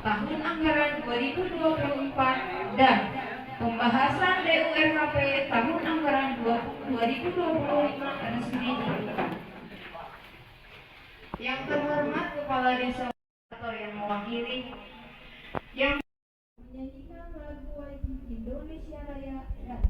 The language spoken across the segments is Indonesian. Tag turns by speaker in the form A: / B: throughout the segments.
A: tahun anggaran 2024 dan pembahasan DURKP tahun anggaran 2025 resmi dibuka. Yang terhormat Kepala Desa atau yang mewakili yang menyanyikan lagu wajib Indonesia Raya dan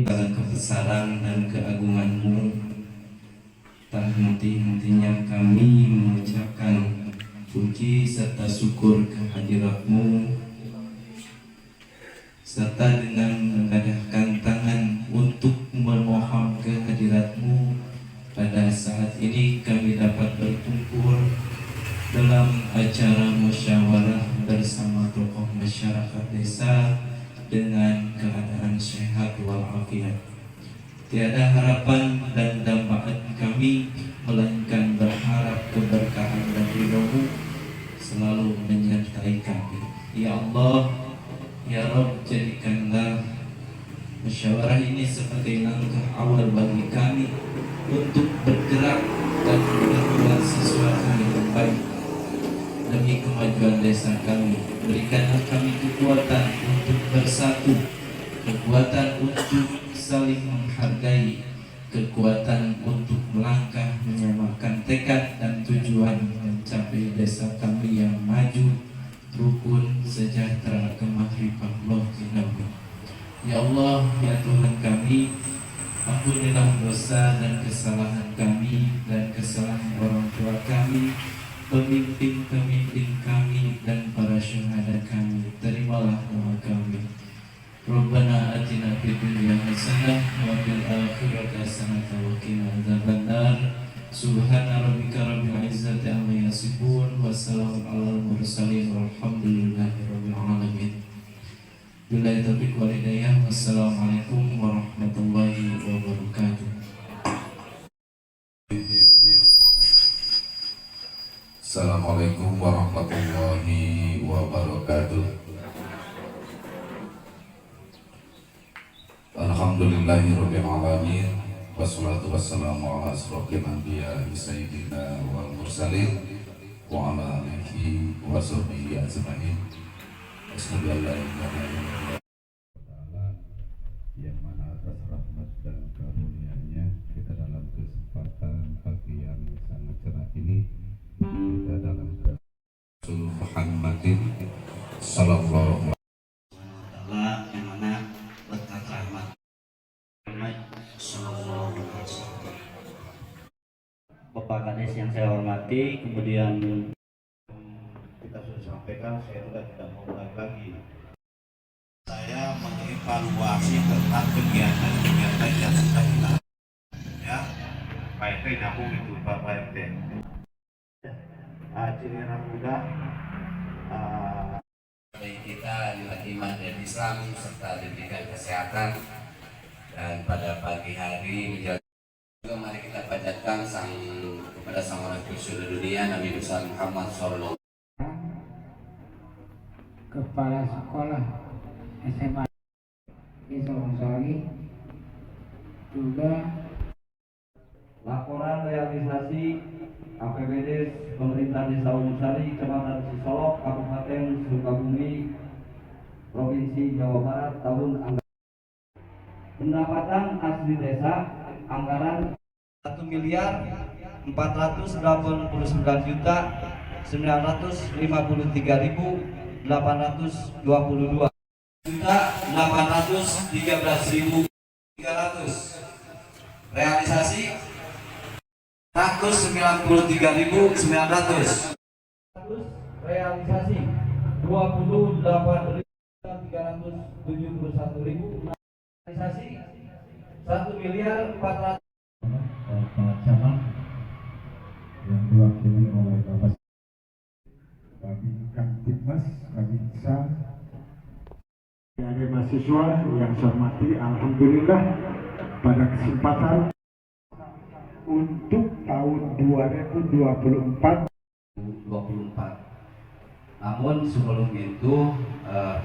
B: dalam kebesaran dan keagungan-Mu, tak henti-hentinya kami mengucapkan puji serta syukur kehadirat-Mu, serta dengan mengadahkan tangan untuk memohon kehadirat-Mu. Pada saat ini kami dapat berkumpul dalam acara musyawarah bersama tokoh masyarakat desa dengan keadaan sehat walafiat. Tiada harapan dan dambaan kami melainkan berharap keberkahan dan ridho-Mu selalu menyertai kami. Ya Allah, ya Rabb, jadikanlah musyawarah ini sebagai langkah awal bagi kami untuk bergerak dan berbuat sesuatu yang baik demi kemajuan desa kami. Berikanlah kami kekuatan untuk bersatu, kekuatan untuk saling menghargai, kekuatan untuk melangkah menyamakan tekad dan tujuan mencapai desa kami yang maju, rukun, sejahtera, kemahrifah Ya Allah, ya Tuhan kami, ampunilah dosa dan kesalahan kami dan kesalahan orang tua kami, pemimpin-pemimpin kami dan para syuhada kami. Terimalah doa kami. Rabbana atina fid dunya hasanah wa fil akhirati hasanah wa qina adzabannar. Subhana rabbika rabbil izzati amma yasifun wa salamun alal mursalin walhamdulillahi rabbil alamin. Billahi taufiq wal hidayah. Wassalamualaikum warahmatullahi wabarakatuh.
C: Assalamualaikum warahmatullahi wabarakatuh. Alhamdulillahirabbil alamin wassalatu wassalamu ala asrofil anbiya sayyidina wal mursalin wa ala alihi wa sahbihi ajmain. Asyhadu an la ilaha illallah yang mana atas rahmat dan karunia-Nya kita dalam kesempatan pagi yang sangat cerah ini kita dalam Rasul Muhammadin sallallahu
D: Allah yang mana berkat rahmat Muhammad sallallahu alaihi wasallam. Bapak Kades yang saya hormati, kemudian
C: kita sudah sampaikan, saya sudah tidak mau ulang lagi. Saya mengevaluasi tentang kegiatan-kegiatan yang sudah dilakukan. Ya, Pak RT nyambung itu Pak RT. Ciliran muda,
E: kita iman dan Islam serta pendidikan kesehatan, dan pada pagi hari juga mari kita panjatkan kepada sang Rasul seluruh dunia Nabi besar Muhammad SAW.
F: Kepala sekolah SMA di Solongsari juga
D: laporan realisasi APBD pemerintah Desa Ujungsari, Kecamatan Cisolok, Kabupaten Sukabumi, Provinsi Jawa Barat tahun anggaran. Pendapatan asli desa anggaran 1.489.953.822 813.300. Realisasi 193.900. Realisasi 28.371.000. Realisasi 1.400.000.
C: Pak Camat yang diwakili oleh Bapak Kamtibmas, Babinsa, adik mahasiswa yang saya hormati, alhamdulillah pada kesempatan untuk tahun 2024.
E: Namun sebelum itu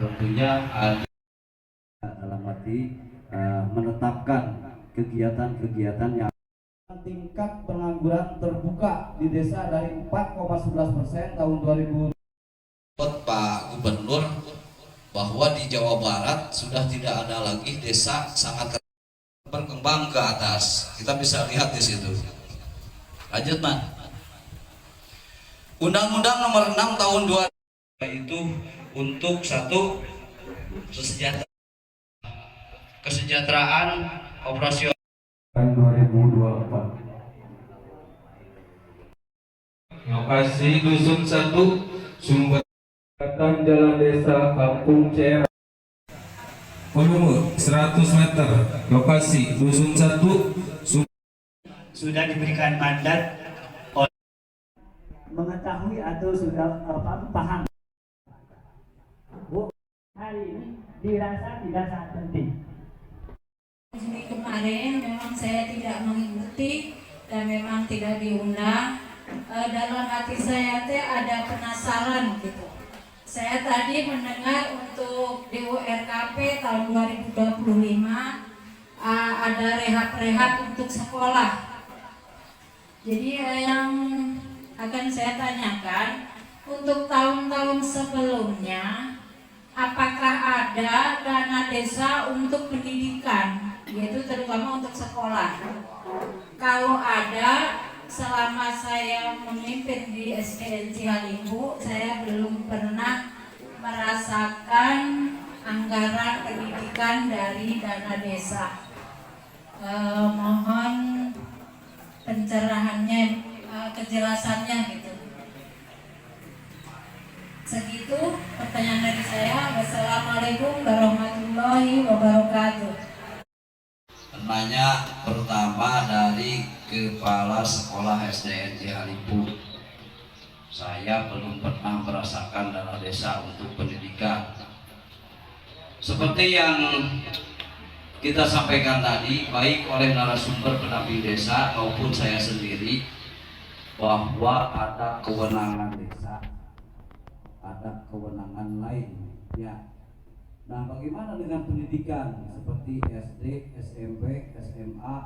E: tentunya
D: dalam arti menetapkan kegiatan-kegiatan yang tingkat pengangguran terbuka di desa dari 4,11% tahun 2000.
E: Pak Gubernur bahwa di Jawa Barat sudah tidak ada lagi desa sangat berkembang ke atas. Kita bisa lihat di situ. Lanjut, Man. Undang-Undang Nomor 6 Tahun 2000 itu untuk satu kesejahteraan operasional
C: 2024.
B: Lokasi Dusun 1 Sumber Jalan Desa Kampung Cer, volume 100 meter. Lokasi Dusun 1
D: Sudah diberikan mandat
F: mengetahui atau sudah paham. Bu, hari ini dirasa tidak sangat penting.
A: Juli kemarin memang saya tidak mengikuti dan memang tidak diundang. Dalam hati saya ada penasaran gitu. Saya tadi mendengar untuk di URKP tahun 2025 ada rehab-rehab untuk sekolah. Jadi yang akan saya tanyakan, untuk tahun-tahun sebelumnya apakah ada dana desa untuk pendidikan, yaitu terutama untuk sekolah? Kalau ada, selama saya memimpin di SDN Cihalimbu, saya belum pernah merasakan anggaran pendidikan dari dana desa. Mohon pencerahannya, kejelasannya gitu. Segitu pertanyaan dari saya. Wassalamualaikum warahmatullahi wabarakatuh.
E: Nanya pertama dari Kepala Sekolah SDN Cihalimbu. Saya belum pernah merasakan dana desa untuk pendidikan. Seperti yang kita sampaikan tadi, baik oleh narasumber pendamping desa maupun saya sendiri, bahwa ada kewenangan desa, ada kewenangan lain ya
D: Nah, bagaimana dengan pendidikan seperti SD, SMP, SMA,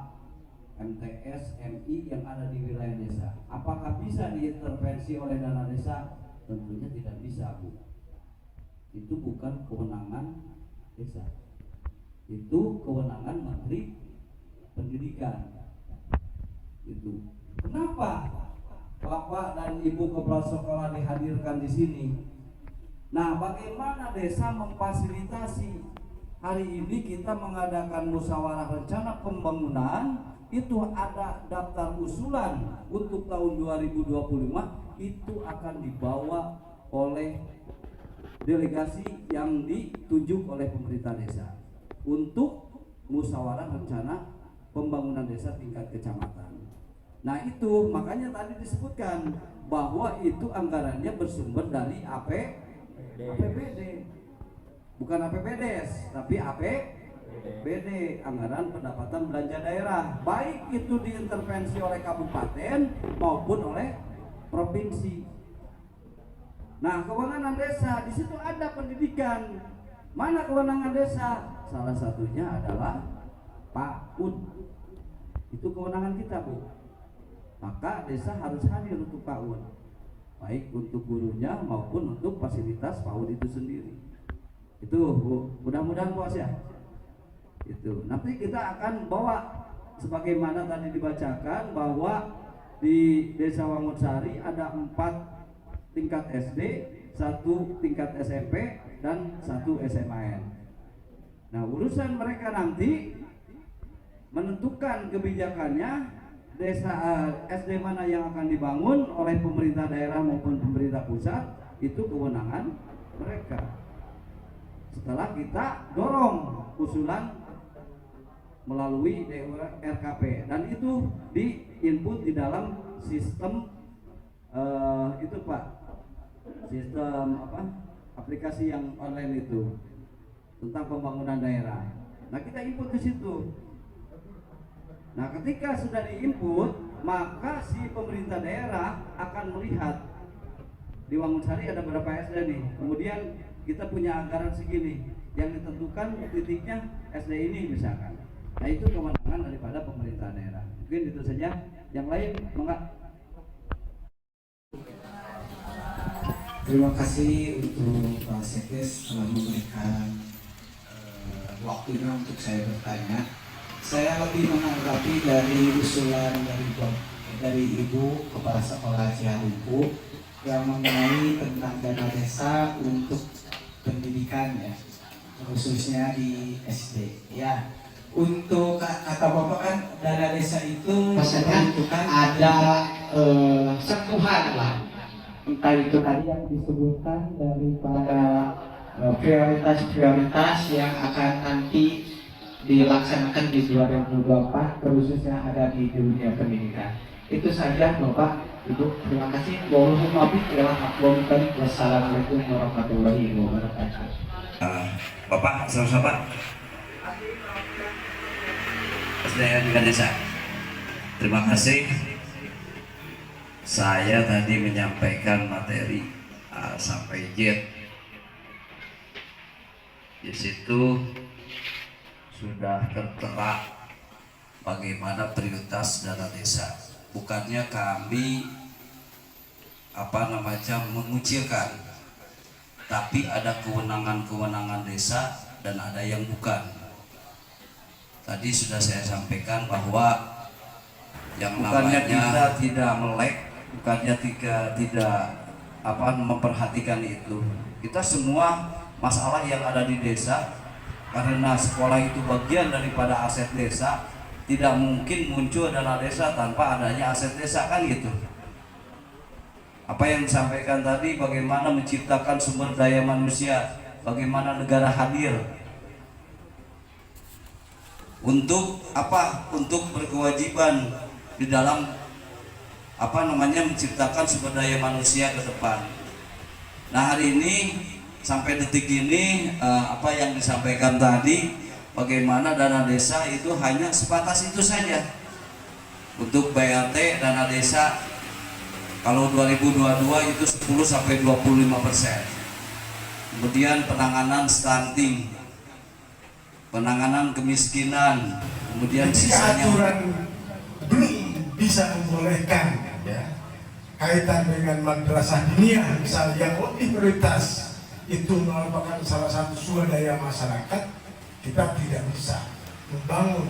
D: MTS, MI yang ada di wilayah desa? Apakah bisa diintervensi oleh dana desa? Tentunya tidak bisa, Bu. Itu bukan kewenangan desa. Itu kewenangan Menteri Pendidikan. Itu. Kenapa Bapak dan Ibu kepala sekolah dihadirkan di sini? Nah, bagaimana desa memfasilitasi? Hari ini kita mengadakan musyawarah rencana pembangunan, itu ada daftar usulan untuk tahun 2025, itu akan dibawa oleh delegasi yang ditunjuk oleh pemerintah desa untuk musyawarah rencana pembangunan desa tingkat kecamatan. Nah, itu makanya tadi disebutkan bahwa itu anggarannya bersumber dari APBD, bukan APBDes, tapi APBD, anggaran pendapatan belanja daerah, baik itu diintervensi oleh kabupaten maupun oleh provinsi. Nah, kewenangan desa di situ ada pendidikan. Mana kewenangan desa? Salah satunya adalah PAUD. Itu kewenangan kita, Bu. Maka desa harus hadir untuk PAUD, baik untuk gurunya maupun untuk fasilitas PAUD itu sendiri. Itu, Bu, mudah-mudahan puas ya. Itu nanti kita akan bawa sebagaimana tadi dibacakan bahwa di Desa Wangunsari ada 4 tingkat SD, 1 tingkat SMP, dan 1 SMAN. Nah, urusan mereka nanti menentukan kebijakannya desa SD mana yang akan dibangun oleh pemerintah daerah maupun pemerintah pusat, itu kewenangan mereka. Setelah kita dorong usulan melalui RKP, dan itu di-input di dalam sistem itu Pak, sistem aplikasi yang online itu tentang pembangunan daerah. Nah, kita input ke situ. Nah, ketika sudah diinput, maka si pemerintah daerah akan melihat di Wangunsari ada berapa SD nih. Kemudian kita punya anggaran segini, yang ditentukan titiknya SD ini misalkan. Nah, itu kewenangan daripada pemerintah daerah. Mungkin itu saja. Yang lain enggak.
G: Terima kasih untuk Pak Sekdes telah memberikan waktunya untuk saya bertanya. Saya lebih menanggapi dari usulan dari Ibu Kepala Sekolah Cihalumpu yang mengenai tentang dana desa untuk pendidikan ya, khususnya di SD ya. Untuk kata Bapak kan dana desa itu maksudnya ada sentuhan lah, entah itu tadi yang disebutkan daripada prioritas-prioritas yang akan nanti dilaksanakan di 2024 khususnya ada di dunia pendidikan. Itu saja Bapak, Ibu, terima kasih. Wassalamualaikum warahmatullahi wabarakatuh.
C: Bapak, sama-sama SDM tingkat desa. Terima kasih. Saya tadi menyampaikan materi A sampai Z. Di situ sudah tertera bagaimana prioritas dana desa. Bukannya kami mengucilkan, tapi ada kewenangan-kewenangan desa dan ada yang bukan. Tadi sudah saya sampaikan bahwa yang bukannya kita tidak melek, bukannya tidak memperhatikan itu. Kita semua masalah yang ada di desa, karena sekolah itu bagian daripada aset desa, tidak mungkin muncul dana desa tanpa adanya aset desa, kan gitu. Apa yang disampaikan tadi, bagaimana menciptakan sumber daya manusia, bagaimana negara hadir untuk untuk berkewajiban di dalam menciptakan sumber daya manusia ke depan. Nah, hari ini sampai detik ini apa yang disampaikan tadi, bagaimana dana desa itu hanya sebatas itu saja. Untuk BLT dana desa kalau 2022 itu 10-25%. kemudian penanganan stunting, penanganan kemiskinan, kemudian
H: jika
C: sisanya
H: aturan belum bisa membolehkan ya, kaitan dengan madrasah diniyah misalnya yang lebih prioritas itu merupakan salah satu swadaya masyarakat, kita tidak bisa membangun.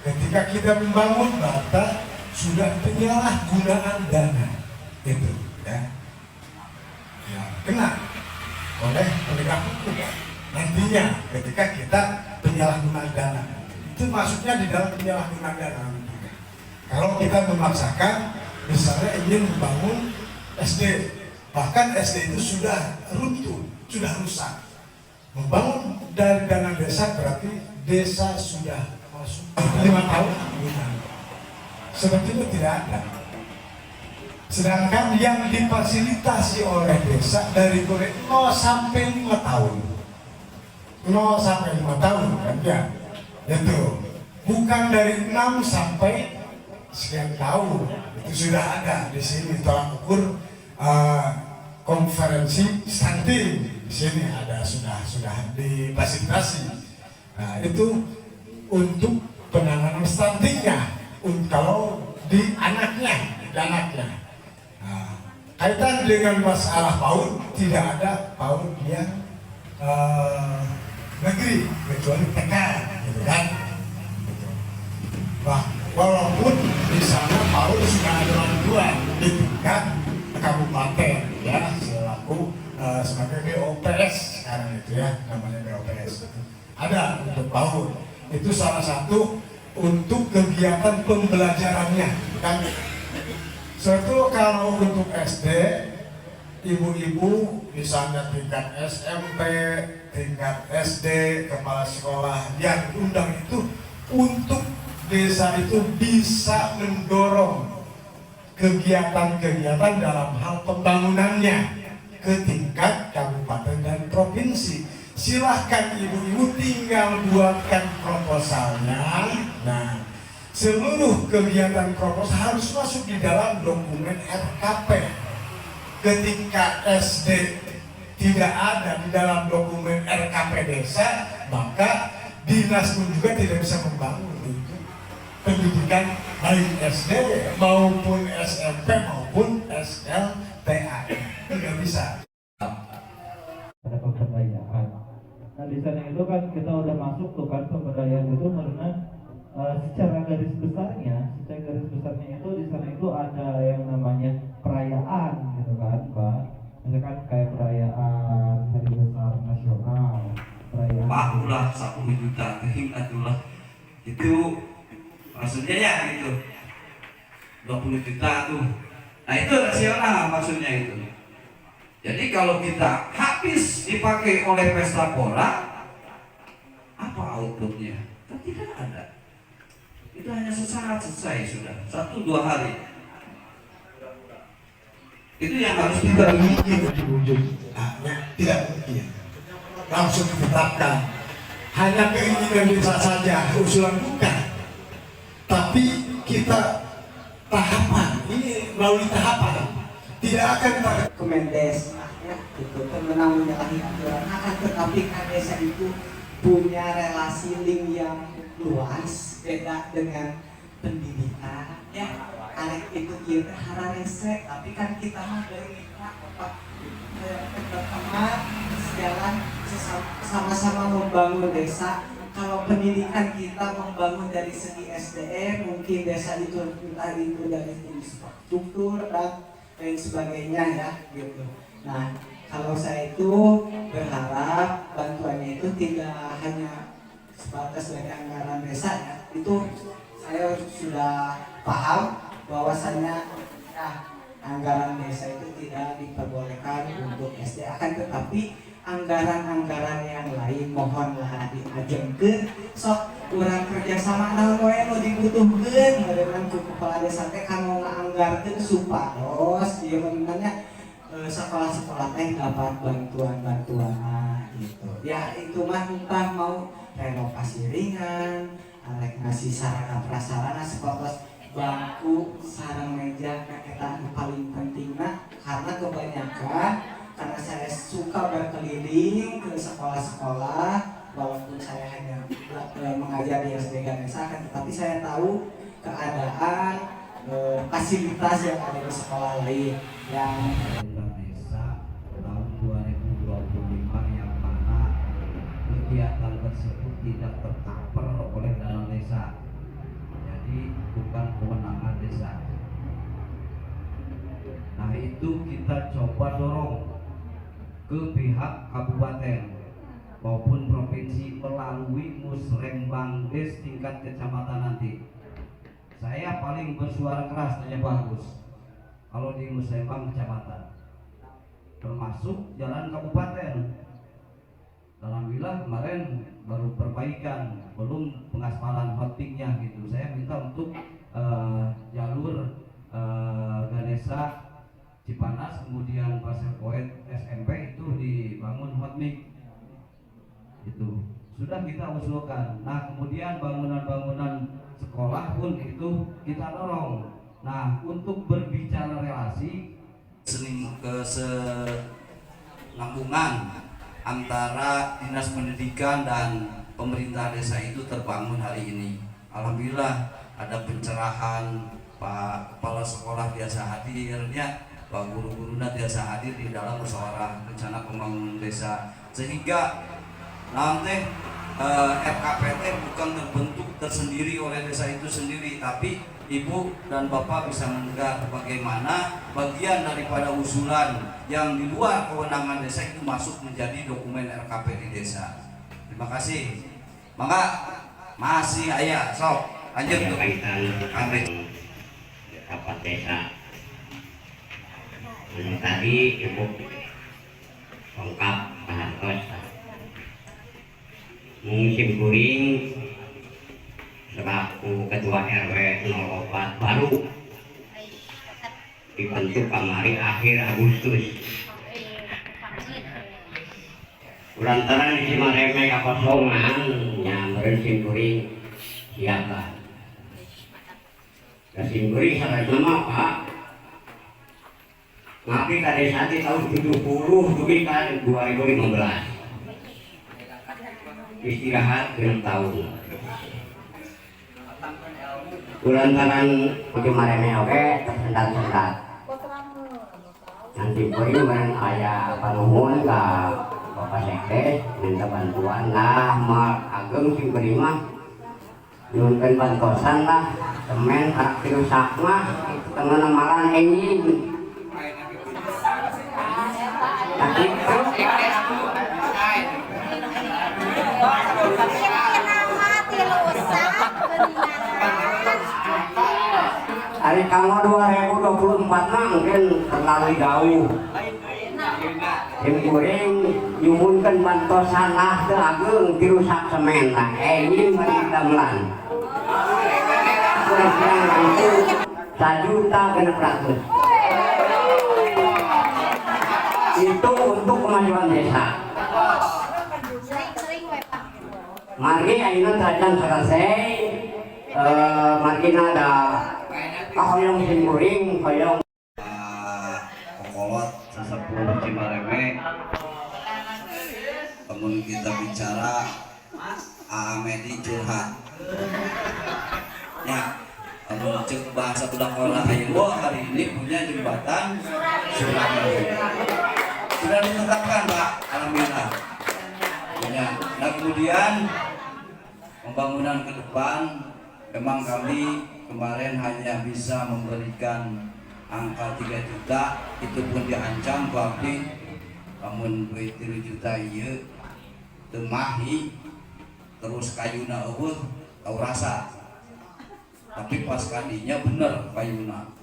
H: Ketika kita membangun maka sudah penyalahgunaan dana itu ya, kena oleh penegak hukum nantinya ketika kita penyalahgunaan dana. Itu maksudnya di dalam penyalahgunaan dana. Kalau kita memaksakan misalnya ingin membangun SD, bahkan SD itu sudah runtuh, sudah rusak, membangun dari dana desa berarti desa sudah masuk 5 tahun seperti itu tidak ada. Sedangkan yang difasilitasi oleh desa dari mulai 0 sampai 5 tahun 0 sampai 5 tahun kan ya, itu bukan dari 6 sampai sekian tahun. Itu sudah ada di sini tolak ukur konferensi stunting, di sini ada sudah difasilitasi. Nah itu untuk penanganan stuntingnya, kalau di anaknya. Nah, kaitan dengan masalah PAUD, tidak ada PAUD yang negeri kecuali TK, gitu kan? Walaupun di sana PAUD sudah ada bantuan di tingkat kabupaten ya, selaku sebagai BOPS sekarang itu ya, namanya BOPS itu ada untuk PAUD. Itu salah satu untuk kegiatan pembelajarannya kan. Suatu kalau untuk SD, ibu-ibu misalnya tingkat SMP, tingkat SD, kepala sekolah yang diundang itu untuk desa itu bisa mendorong kegiatan-kegiatan dalam hal pembangunannya ke tingkat kabupaten dan provinsi. Silahkan ibu-ibu tinggal buatkan proposalnya. Nah, seluruh kegiatan proposal harus masuk di dalam dokumen RKP. Ketika SD tidak ada di dalam dokumen RKP desa, maka dinas pun juga tidak bisa membangun itu pendidikan baik SD maupun SMP maupun SLTA. Tidak bisa.
B: Ada pemberdayaan. Nah di sana itu kan kita udah masuk tuh kan pemberdayaan itu karena secara garis besarnya itu di sana itu ada yang namanya perayaan gitu kan Pak. Misalkan kayak perayaan Hari Besar Nasional, perayaan
C: Pakulah 10 juta kehimatullah itu maksudnya ya gitu 20 juta tuh. Nah itu rasional maksudnya itu. Jadi kalau kita habis dipakai oleh pesta pora, apa outputnya? Kan tidak ada. Itu hanya sesaat selesai sudah 1-2 hari. Itu yang harus kita
H: ingin diwujud. Tidak mungkin langsung ditetapkan. Hanya keinginan kita saja, usulan bukan. Tapi kita tahapan, ini melalui tahapan. Tidak akan
F: Kemendes ya, itu pemenang menyalahi aturan akan, tetapi kan desa itu punya relasi link yang luas, beda dengan pendidikan ya. Arek itu kita hararese, tapi kan kita mah dari teman sejalan sama-sama membangun desa. Kalau pendidikan kita membangun dari segi SDM, mungkin desa itu entah itu dari infrastruktur dan lain sebagainya ya gitu. Nah kalau saya itu berharap bantuannya itu tidak hanya sebatas dari anggaran desa ya. Itu saya sudah paham bahwasanya anggaran desa itu tidak diperbolehkan untuk SD, akan tetapi anggaran-anggaran yang lain mohonlah diajengkeun sok urang kerjasama naon wae nu dibutuhkeun dengan kepala desa teh kanggo nganggarkeun supados ieu namanya sekolah-sekolah teh dapat bantuan-bantuan gitu. Ya itu mah entah mau renovasi ringan, arek ngasih sarana prasarana seperti bangku, sarang meja, kaketan paling pentingna karena kebanyakan karena saya suka berkeliling ke sekolah-sekolah, walaupun saya hanya mengajar di SD Ganesha, tetapi saya tahu keadaan fasilitas yang ada di sekolah lain yang
D: desa tahun 2025 yang mana kegiatan tersebut tidak tercover oleh dana desa, jadi bukan kewenangan desa. Nah itu kita coba dorong ke pihak kabupaten maupun provinsi melalui musrembang des tingkat kecamatan nanti. Saya paling bersuara keras tanya bagus kalau di musrembang kecamatan, termasuk jalan kabupaten. Alhamdulillah kemarin baru perbaikan, belum pengaspalan hotpingnya gitu. Saya minta untuk jalur Ganesha Cipanas kemudian Pasir Koet SMP itu dibangun hotmix itu sudah kita usulkan. Nah kemudian bangunan-bangunan sekolah pun itu kita dorong. Nah untuk berbicara relasi
E: kesenambungan antara dinas pendidikan dan pemerintah desa itu terbangun hari ini. Alhamdulillah ada pencerahan, Pak Kepala Sekolah biasa hadirnya, Pak Guru-gurunya biasa hadir di dalam musyawarah rencana pembangunan desa, sehingga nanti RKPT bukan terbentuk tersendiri oleh desa itu sendiri, tapi Ibu dan Bapak bisa mendengar bagaimana bagian daripada usulan yang di luar kewenangan desa itu masuk menjadi dokumen RKP di desa. Terima kasih. Maka masih ayah, sok lanjut untuk
I: rapat desa. Tadi Ibu lengkap bahantos musim kuring selaku ketua RW 04 baru dibentuk kemarin akhir Agustus. Lantaran di Cimareme kekosongan nyamperin sim kuring siapa? Sim kuring salah nama Pak. Ngapi kade sati tahun 70 dugi kan 2015. Istirahat 6 tahun. Lantaran di Cimareme oke tersendat-sendat. Nanti kuring bareng aya panuhun ka Bapak Sekdes minta bantuan lah mal ageng sing berima nyunkan bantosan lah semen karakter rusak mah tengah namalan enjing tapi hari kamu 2024 mah mungkin terlalu jauh. Sim kuring nyuhunkeun bantosan lah teu ageung dirusak semen lah ini mah damelan. Kurang langsung 1 juta genep ratus. Itu untuk kemajuan desa. Mari ayeuna trajan selesai. Mari ada hoyong sim kuring hoyong
E: Kokolot sesepuh Cimareme. Kemudian kita bicara Amedi curhat. Ya, cek bahasa budak orang ayo hari ini punya jembatan Suramadu. Sudah ditetapkan Pak, alhamdulillah. Ya, nah kemudian pembangunan ke depan memang kami kemarin hanya bisa memberikan angka 3 juta, itu pun diancam tapi namun 3 juta iya temahi terus kayuna eueuh tau rasa, tapi pas kadinya bener kayuna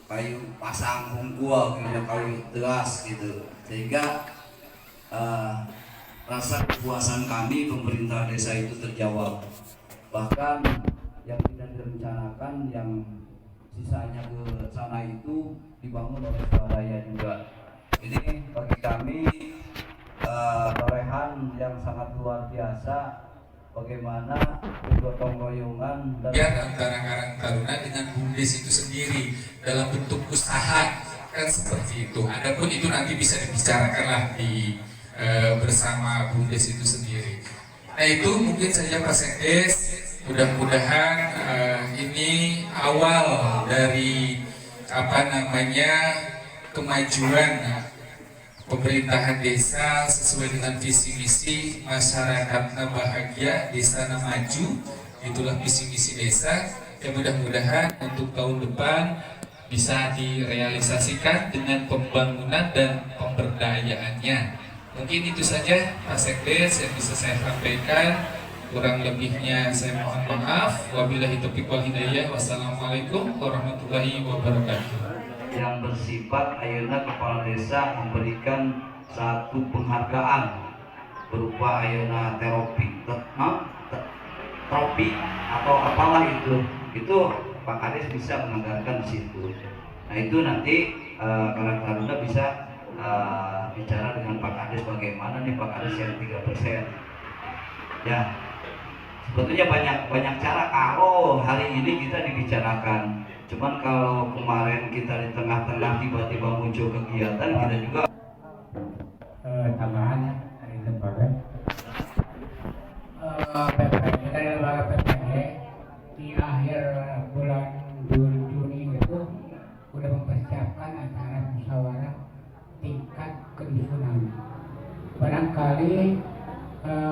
E: kayu pasang hungkul kayu teras gitu, sehingga rasa kepuasan kami pemerintah desa itu terjawab. Bahkan yang tidak direncanakan yang sisanya ke sana itu dibangun oleh swadaya juga. Ini bagi kami torehan yang sangat luar biasa bagaimana gotong royongan dan
J: antara Karang Taruna dengan BUMDes itu sendiri dalam bentuk usaha kan seperti itu. Adapun itu nanti bisa dibicarakanlah di bersama BUMDes itu sendiri. Nah itu mungkin saja Pak Sekdes, mudah-mudahan ini awal dari kemajuan pemerintahan desa sesuai dengan visi misi masyarakatnya bahagia, desa maju. Itulah visi misi desa. Ya mudah-mudahan untuk tahun depan bisa direalisasikan dengan pembangunan dan pemberdayaannya. Mungkin itu saja Pak Sekdes yang bisa saya sampaikan. Kurang lebihnya saya mohon maaf. Wabillahi taufiq wal hidayah. Wassalamualaikum warahmatullahi wabarakatuh.
D: Yang bersifat ayeuna kepala desa memberikan satu penghargaan berupa ayeuna trofi atau apalah itu Pak Kades bisa menganggarkan di situ. Nah itu nanti kadang-kadang bisa bicara dengan Pak Kades bagaimana nih Pak Kades yang 3%. Ya sebetulnya banyak cara kalau hari ini kita dibicarakan. Cuman kalau kemarin kita di tengah-tengah tiba-tiba muncul kegiatan, kita juga
K: tambahan ya dari lembaga PPD, dari lembaga PPD di akhir bulan Juni itu sudah mempersiapkan acara musyawarah tingkat kedusunan. Barangkali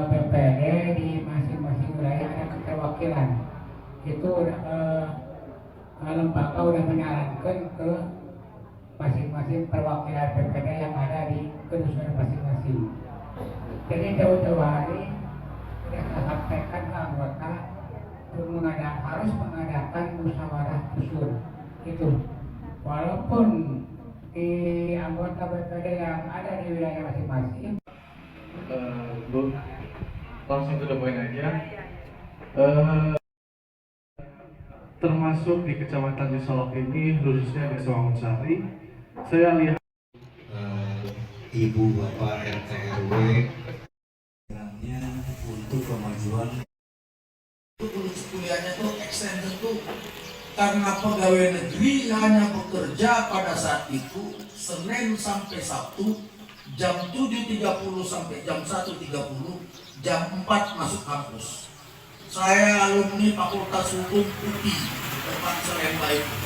K: PPD di masing-masing wilayah ada keterwakilan. Itu lembaga sudah menyarankan ke masing-masing perwakilan PPD yang ada di kedusunan masing-masing. Jadi jauh-jauh hari sudah saya sampaikan ke anggota harus mengadakan musyawarah dusun itu. Walaupun di anggota PPD yang ada di wilayah masing-masing.
B: Bu, langsung ke poin aja. Termasuk di Kecamatan Cisolok ini, khususnya di Sawangunsari, saya lihat
C: Ibu Bapak RT RW untuk kemajuan
H: kuliahnya tuh extended tuh karena pegawai negeri hanya bekerja pada saat itu Senin sampai Sabtu jam 7.30 sampai jam 1.30, jam 4 masuk kampus. Saya alumni Fakultas Hukum UPI tempat Salemba itu.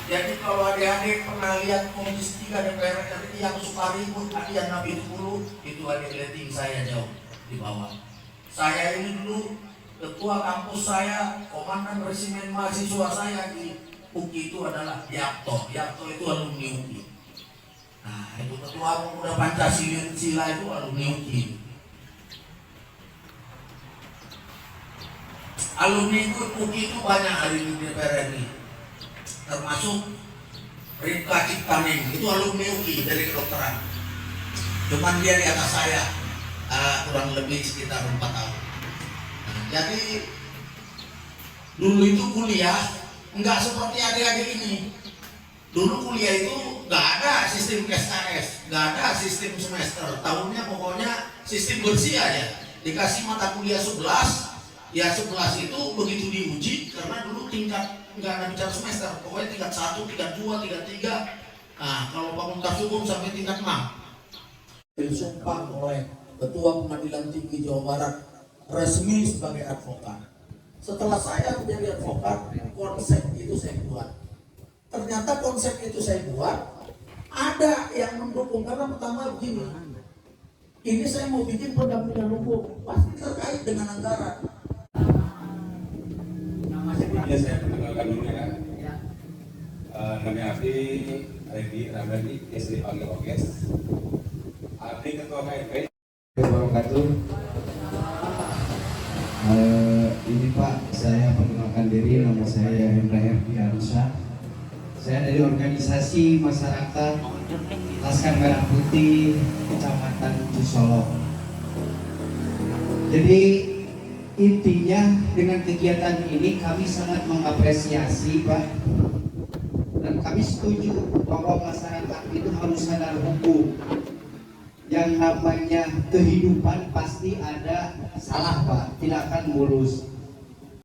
H: Jadi kalau adik-adik pernah lihat Komisi 3 DPR RI yang suka ribut hadiah Nabi 10, itu adik rating saya jauh di bawah. Saya ini dulu ketua kampus saya, komandan resimen mahasiswa saya di UPI itu adalah Yakto. Yakto itu alumni UPI. Nah, itu ketua pemuda Pancasila itu alumni UPI. Alumni UPI itu banyak hari di DPR RI, termasuk Rifka Ciptaning, itu alumni UPI dari kedokteran. Cuman dia di atas saya, kurang lebih sekitar 4 tahun. Nah, jadi dulu itu kuliah nggak seperti adik-adik ini. Dulu kuliah itu nggak ada sistem SKS, nggak ada sistem semester. Tahunnya pokoknya sistem bersih aja. Dikasih mata kuliah 11. Ya 11 itu begitu diuji karena dulu tingkat nggak ada bicara semester, pokoknya tingkat 1, tingkat 2, tingkat 3. Nah kalau Fakultas Hukum sampai tingkat 6. Disumpah oleh Ketua Pengadilan Tinggi Jawa Barat resmi sebagai advokat. Setelah saya menjadi advokat, konsep itu saya buat. Ternyata konsep itu saya buat ada yang mendukung karena pertama begini. Ini saya mau bikin pendampingan hukum pasti terkait dengan anggaran.
L: Ya, saya perkenalkan dulu ya. Nama Abdi Redi Ramdhani, istri panggil Oges. Abdi Ketua KFP.
G: Wabarakatuh. Ini Pak, saya perkenalkan diri, nama saya Hendra Herdi Arusa. Saya dari organisasi masyarakat Laskar Merah Putih Kecamatan Cisolok. Jadi intinya dengan kegiatan ini kami sangat mengapresiasi Pak, dan kami setuju bahwa masyarakat itu harus sadar hukum. Yang namanya kehidupan pasti ada salah Pak, tidak akan mulus.